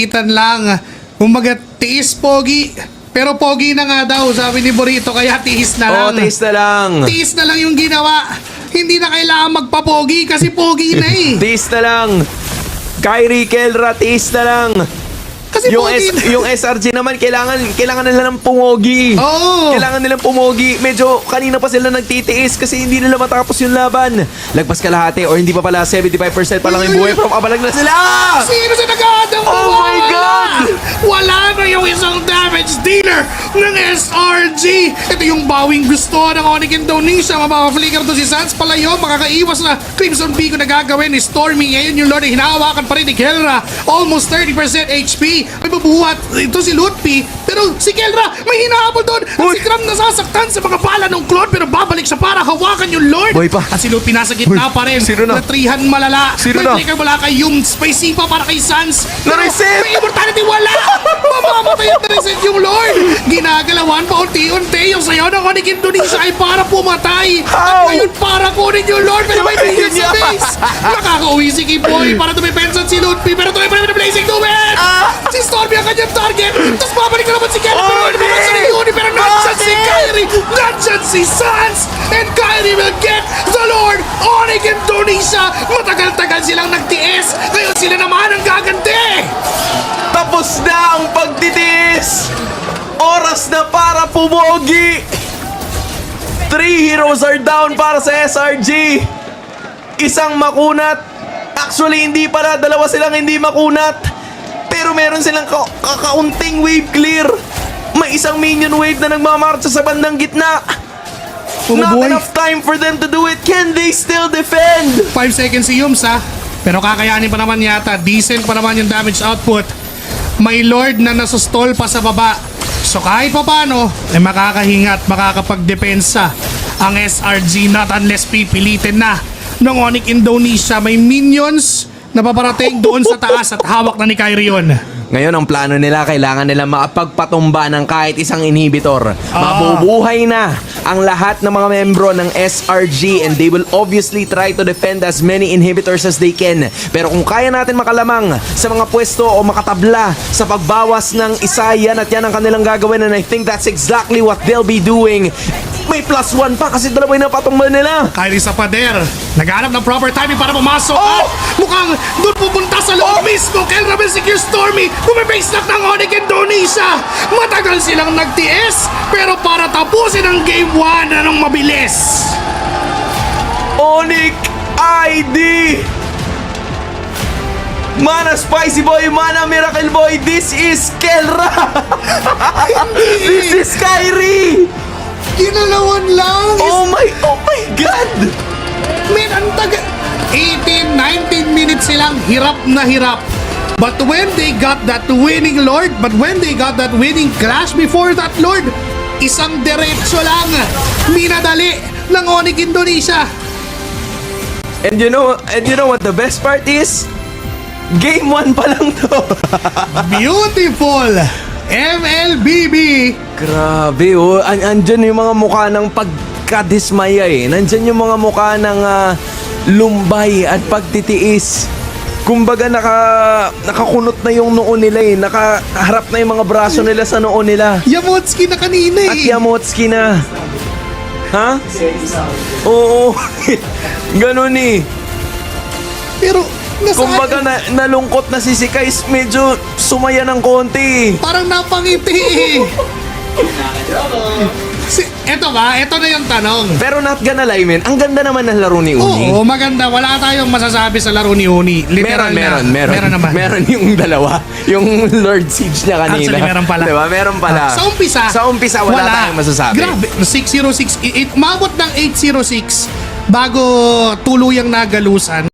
Itan lang. Kumbaga, tiis pogi. Pero pogi na nga daw, sabi ni Burrito, kaya tiis na lang. Oo, taste na lang. Tiis na lang yung ginawa. Hindi na kailangan magpapogi kasi pogi na eh. Taste na lang. Kyrie, Kelra, taste na lang. Kasi Yung, pogi na. yung SRG naman, kailangan nila ng pumogi. Oo. Kailangan nilang pumogi. Medyo kanina pa sila nagtitiis kasi hindi nila matapos yung laban. Lagpas kalahati or hindi pa pala 75% pa lang yung buhay from abalag na sila. Sino sa nag-aadang Oh my God! Wala na yung isang damage dealer ng SRG. Ito yung bawing gusto ng Onyx Indonesia. Mapapaflicker to si Sans palayo. Makakaiwas na Crimson Pico na gagawin ni Stormy. Ngayon yung Lord ay hinahawakan pa rin ni Kelra. Almost 30% HP. Ay babuhat. Ito si Lutpi. Pero si Kelra may hinahabol doon. At si Kram nasasaktan sa mga bala ng Claude. Pero babalik siya para hawakan yung Lord. Boy pa. At si Lutpi nasa gitna pa rin. Sino na? Natrihan malala. Sino may na? flicker mula kay Yung. Spicy pa para kay Sans. Pero Na-reset! may immortality wala. Mamamatay at na-reset yung Lord. Ginagalawan pa unti-unti. Yung sayo ng Onyx Indonesia ay para pumatay. How? At ngayon para kunin yung Lord. Pero may Ayun minions sa niya. base. Nakakauwi si Kiboy para tumipensan si Lutpi. Pero tuloy pa rin Blazing Duet. Si Stormy ang kanyang target. Tapos babalik na naman si Kelly. Pero Onyx! hindi naman sa Yuni. Pero nandyan si Kyrie. Nandyan si Sans. And Kyrie will get the Lord. Onyx Indonesia. Matagal-tagal silang nagtiis. Ngayon sila naman ang gaganti. Tapos na ang pagtitiis. Oras na para pumogi. 3 heroes are down para sa SRG. Isang makunat. Actually, hindi pala. Dalawa silang hindi makunat. Pero meron silang kakaunting wave clear. May isang minion wave na nagmamarcha sa bandang gitna. Not Bumubuhay. enough time for them to do it. Can they still defend? 5 seconds si Yums ha. Pero kakayanin pa naman yata. Decent pa naman yung damage output. May Lord na nasustol pa sa baba. So kahit pa paano, ay makakahinga at makakapagdepensa ang SRG, not unless pipilitin na ng Onyx Indonesia. May minions na paparating doon sa taas at hawak na ni Kyrie yun. Ngayon, ang plano nila, kailangan nila makapagpatumba ng kahit isang inhibitor. Mabubuhay na ang lahat ng mga membro ng SRG and they will obviously try to defend as many inhibitors as they can. Pero kung kaya natin makalamang sa mga pwesto o makatabla sa pagbawas ng isa, yan at yan ang kanilang gagawin and I think that's exactly what they'll be doing. May +1 pa kasi dalawa yung napatumba nila. Kyrie sa pader. Naghanap ng proper timing para pumasok. At mukhang doon pupunta sa loob mismo. Kelra will secure Stormy. Bumibase lock ng Onyx Indonesia. Matagal silang nagtiis. Pero para tapusin ang Game 1 na nung mabilis. Onyx ID! Mana Spicy Boy, Mana Miracle Boy, this is Kelra! This is Kyrie! Ginalawan lang. Oh my God! Man, ang taga... 18, 19 minutes silang hirap na hirap. But when they got that winning Lord, when they got that winning Clash before that Lord, isang diretso lang minadali ng Onyx Indonesia. And you know what the best part is? Game 1 pa lang to. Beautiful! MLBB! Grabe oh, andyan yung mga mukha ng pagkadismaya eh. Nandyan yung mga mukha ng lumbay at pagtitiis. Kumbaga nakakunot na yung noo nila eh. Nakaharap na yung mga braso nila sa noo nila. Yamotski na kanina At eh. Yamotski na. Ha? Oo. Ganun eh. Pero Kumbaga nalungkot na si Kais, medyo sumaya ng konti. parang napangiti eh. Eto na yung tanong. Pero not gonna lie, man. Ang ganda naman ng laro ni Uni. Oo, maganda. Wala tayong masasabi sa laro ni Uni. Literal Meron naman. Meron yung dalawa. Yung Lord Siege niya kanina. Actually, meron pala. Diba? Meron pala. Sa umpisa, wala tayong masasabi. Grabe, 606. Mabot ng 806 bago tuluyang nagalusan.